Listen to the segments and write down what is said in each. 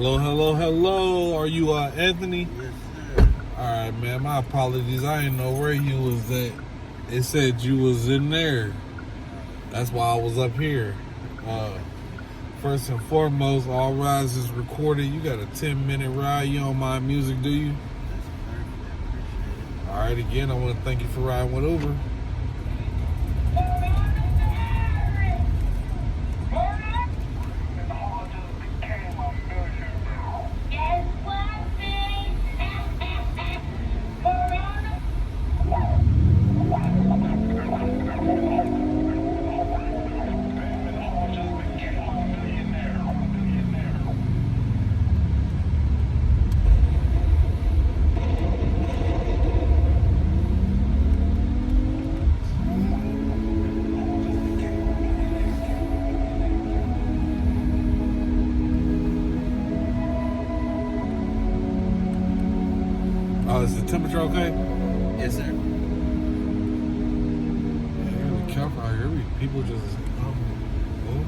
Hello, hello, hello. Are you Anthony? Yes, sir. Alright, man. My apologies. I didn't know where you was at. It said you was in there. That's why I was up here. First and foremost, all rides is recorded. You got a 10-minute ride. You don't mind music, do you? That's perfect. I appreciate it. Alright, again, I want to thank you for riding with Uber. Is the temperature okay? Yes, sir. Yeah, be careful out here. People just. Oh, Lord.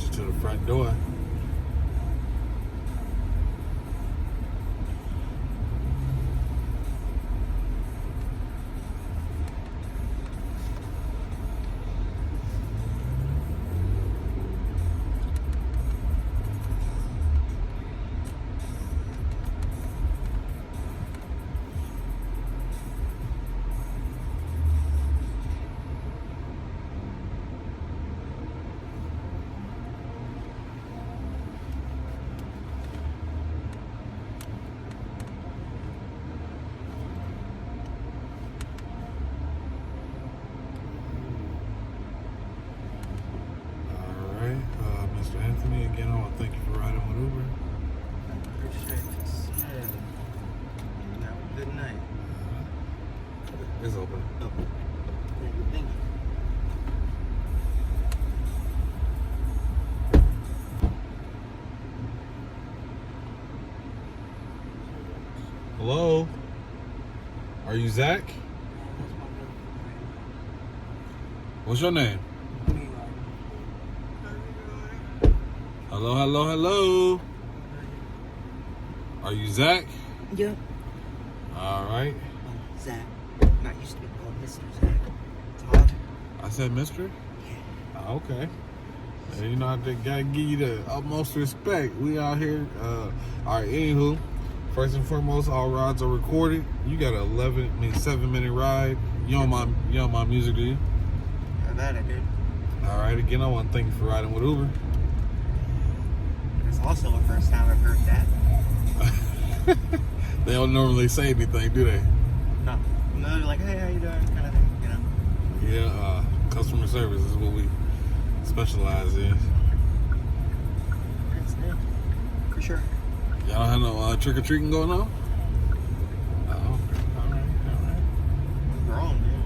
you to the front door. Mr. Anthony, again, I want to thank you for riding with Uber. I appreciate it, sir. You have a good night. It's open. Oh, thank you, thank you. Hello? Are you Zach? What's your name? Hello, hello, hello. Are you Zach? Yep. All right. Zach. Not used to be called Mr. Zach. Todd. I said Mr.? Yeah. Okay. And you know, I gotta give you the utmost respect. We out here. All right, anywho. First and foremost, all rides are recorded. You got a 7-minute ride. You don't mind music, do you? That I did. All right, again, I want to thank you for riding with Uber. It's also the first time I've heard that. They don't normally say anything, do they? No. No, they're like, hey, how you doing? Kind of thing, you know? Yeah, customer service is what we specialize in. That's it. For sure. Y'all have no trick-or-treating going on? Oh, all right. I'm grown, man.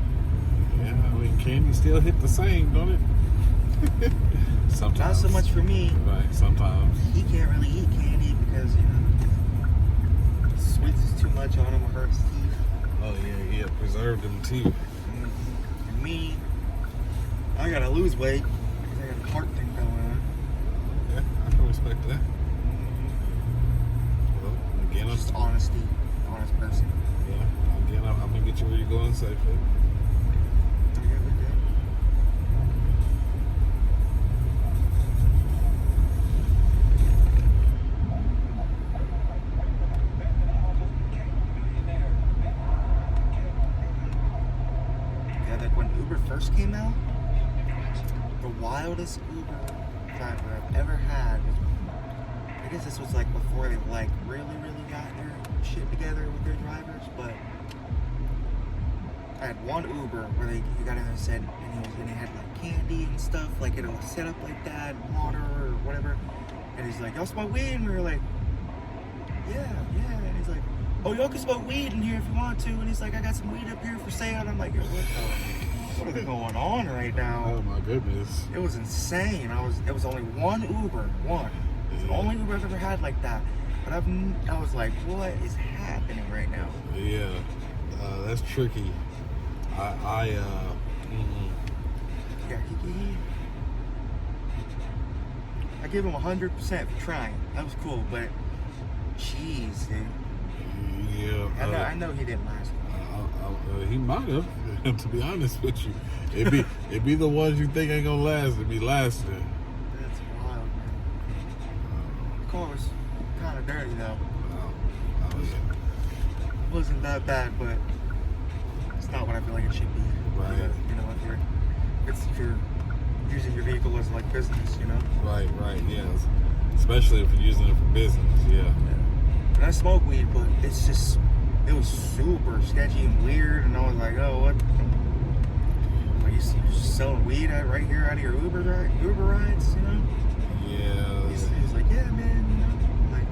Yeah, I mean, candy still hit the same, don't it? Sometimes. Not so much for me. Right, sometimes. He can't really eat candy because, you know, sweets is too much on him. It hurts teeth. Oh, yeah, preserve them teeth. And me, I gotta lose weight because I got a heart thing going on. Yeah, I can respect that. Well, again, Just honesty. Honest person. I'm gonna get you where you're going safely. Okay, we're good. Yeah, like when Uber first came out, the wildest Uber driver I've ever had was, I guess this was like before they like really got their shit together with their drivers, but I had one Uber where he got in there and said, and he had like candy and stuff, like it was set up like that, water or whatever, and he's like, y'all smoke weed? And we were like, yeah, and he's like, oh, y'all can smoke weed in here if you want to, and he's like, I got some weed up here for sale, and I'm like, what is going on right now? Oh my goodness. It was insane. It was only one Uber, one. It's the only Uber I've ever had like that. But I was like, what is happening right now? Yeah, that's tricky. Yeah, I give him 100% for trying. That was cool, but jeez, dude. Yeah. I know he didn't last long. He might have, to be honest with you. It'd be the ones you think ain't gonna last, it'd be lasting. That's wild, man. The car was kind of dirty though. Oh, yeah. It wasn't that bad, but it's not what I feel like it should be. Right. You know, if you're using your vehicle as like business, you know. Right, yes. Especially if you're using it for business, yeah. And I smoke weed, but it was super sketchy and weird, and I was like, oh, what? Like, you're selling weed right here out of your Uber rides, you know? Yeah. He's like, yeah, man, you know? Like,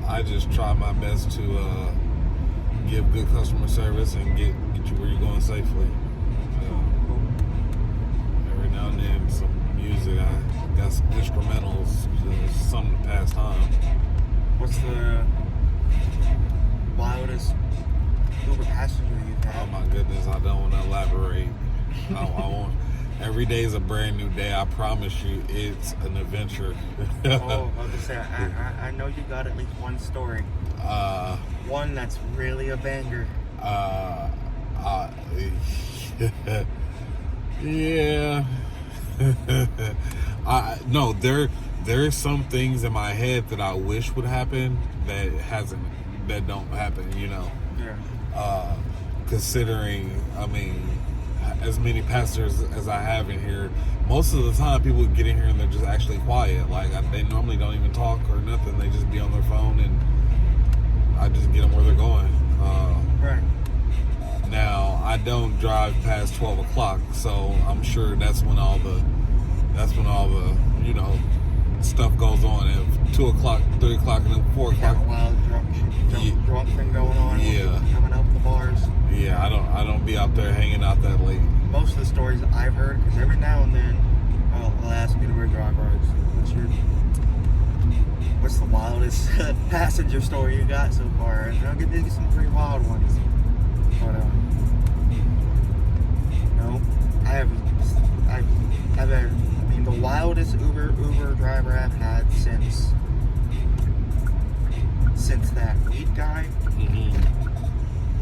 I just try my best to give good customer service and get you where you're going safely. Every now and then, some music. I got some instrumentals, just something to pass time. what's the wildest Uber passenger you've Oh had? my goodness, I don't want to elaborate. I won't. Every day is a brand new day. I promise you, it's an adventure. Oh, I was just saying, I know you got at least one story. One that's really a banger. Yeah. No, there's some things in my head that I wish would happen that don't happen, you know. Yeah. Considering, I mean, as many pastors as I have in here, most of the time people get in here and they're just actually quiet. Like, they normally don't even talk or nothing. They just be on their phone and I just get them where they're going. Right. Now, I don't drive past 12 o'clock, so I'm sure that's when all the, you know, stuff goes on. At 2 o'clock, 3 o'clock, and then 4 o'clock. Got a wild drunk thing going on. Yeah. Coming up the bars. Yeah, I don't be out there hanging out that late. Most of the stories I've heard, because every now and then I'll ask you to wear dry rides. What's the wildest passenger story you got so far? And I'll give you some pretty wild ones. But no, I mean, the wildest Uber driver I've had since that weed guy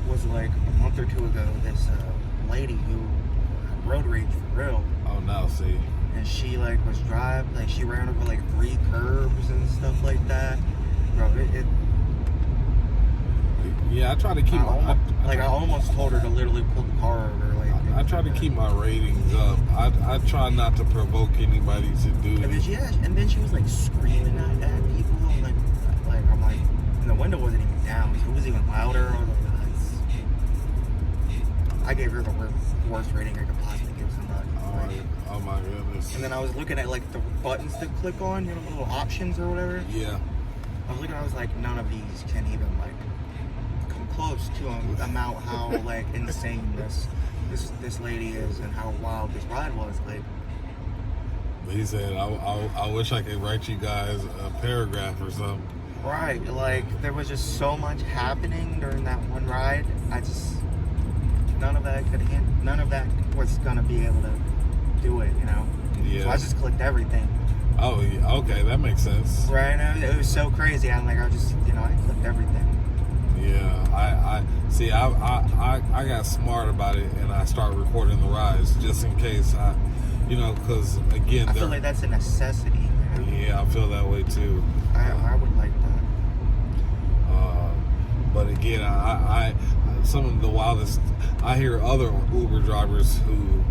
was like a month or two ago. This lady who had road rage for real. Oh, now see. And she like was driving, like she ran over like 3 curbs and stuff like that. Bro, yeah, I try to keep I almost told her to literally pull the car over. Like, I try to keep my ratings up. I try not to provoke anybody to do. And then she was like screaming at people. Like I'm like, and the window wasn't even down. So it was even louder. I was like, I gave her the worst rating I could possibly give somebody. Oh my goodness. And then I was looking at like the buttons to click on, you know, the little options or whatever. Yeah. I was like, none of these can even like come close to amount how like insane this lady is and how wild this ride was. Like, He said, I wish I could write you guys a paragraph or something. right, like there was just so much happening during that one ride. None of that was gonna be able to do it, you know. Yeah. So I just clicked everything. Oh, yeah, okay, that makes sense. Right, and it was so crazy. I clicked everything. Yeah, I see. I got smart about it, and I started recording the rides just in case. Because again, I feel like that's a necessity. You know? Yeah, I feel that way too. I would like that. But again, I some of the wildest. I hear other Uber drivers who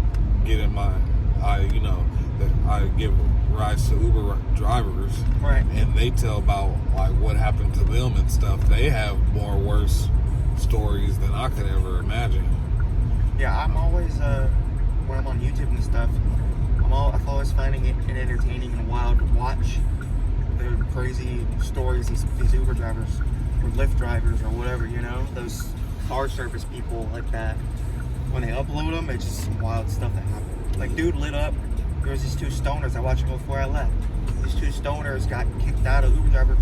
get in I give rides to Uber drivers, right? And they tell about like what happened to them and stuff. They have more worse stories than I could ever imagine. Yeah, I'm always when I'm on YouTube and stuff, I'm always finding it entertaining and wild to watch the crazy stories these Uber drivers or Lyft drivers or whatever, you know, those car service people like that. When they upload them, it's just some wild stuff that happened. Like, dude lit up. There was these 2 stoners. I watched them before I left. These 2 stoners got kicked out of the Uber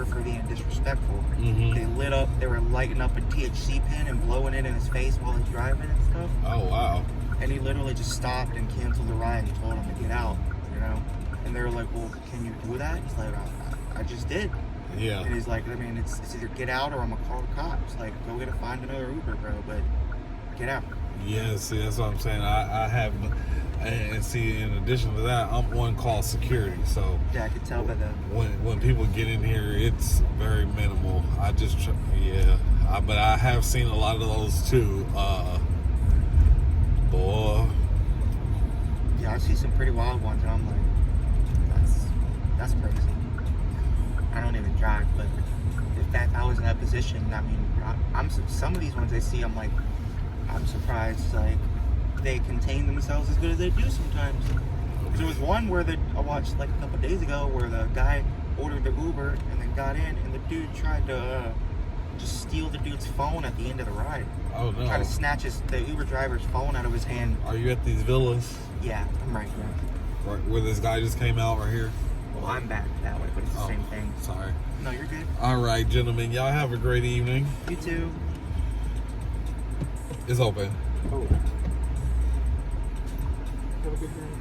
for being disrespectful. Mm-hmm. They lit up. They were lighting up a THC pen and blowing it in his face while he's driving and stuff. Oh wow! And he literally just stopped and canceled the ride and told him to get out. You know. And they were like, "Well, can you do that?" He's like, "I just did." Yeah. And he's like, "I mean, it's either get out or I'm gonna call the cops. Like, go find another Uber, bro. But get out." Yeah, see, that's what I'm saying. I have, and see, in addition to that, I'm on call security. So yeah, I could tell by the when people get in here, it's very minimal. But I have seen a lot of those too. Boy. Yeah, I see some pretty wild ones, and I'm like, that's crazy. I don't even drive, but if I was in that position, I mean, I'm some of these ones I see, I'm like, I'm surprised like they contain themselves as good as they do sometimes. There was one where I watched like a couple days ago where the guy ordered the Uber and then got in, and the dude tried to just steal the dude's phone at the end of the ride. Oh no! Tried to snatch the Uber driver's phone out of his hand. Are you at these villas? Yeah, I'm right here. Right where this guy just came out right here? Well, I'm back that way, but it's the same thing. Sorry. No, you're good. All right, gentlemen. Y'all have a great evening. You too. It's open. Oh. Have a good night.